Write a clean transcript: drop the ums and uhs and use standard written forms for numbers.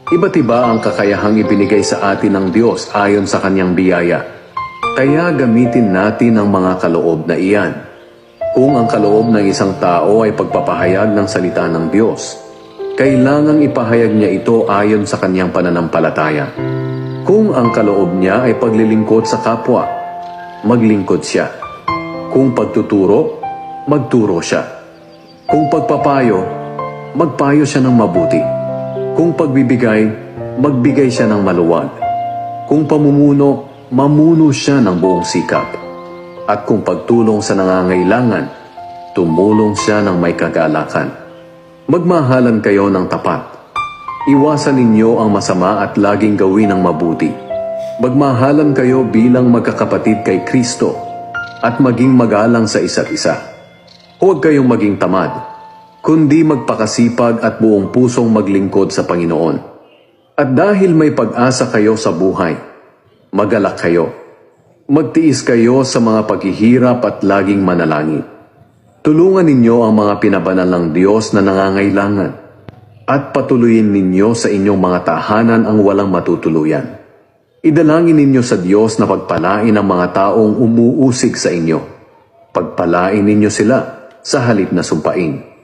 Iba't iba ang kakayahang ibinigay sa atin ng Diyos ayon sa kanyang biyaya. Kaya gamitin natin ang mga kaloob na iyan. Kung ang kaloob ng isang tao ay pagpapahayag ng salita ng Diyos, kailangang ipahayag niya ito ayon sa kanyang pananampalataya. Kung ang kaloob niya ay paglilingkod sa kapwa, maglingkod siya. Kung pagtuturo, magturo siya. Kung pagpapayo, magpayo siya ng mabuti. Kung pagbibigay, magbigay siya ng maluwag. Kung pamumuno, mamuno siya ng buong sikap. At kung pagtulong sa nangangailangan, tumulong siya ng may kagalakan. Magmahalan kayo ng tapat. Iwasan ninyo ang masama at laging gawin ang mabuti. Magmahalan kayo bilang magkakapatid kay Kristo at maging magalang sa isa't isa. Huwag kayong maging tamad, kundi magpakasipag at buong pusong maglingkod sa Panginoon. At dahil may pag-asa kayo sa buhay, magalak kayo. Magtiis kayo sa mga paghihirap at laging manalangin. Tulungan ninyo ang mga pinabanal ng Diyos na nangangailangan at patuloyin ninyo sa inyong mga tahanan ang walang matutuluyan. Idalangin ninyo sa Diyos na pagpalain ang mga taong umuusig sa inyo. Pagpalain ninyo sila sa halip na sumpain.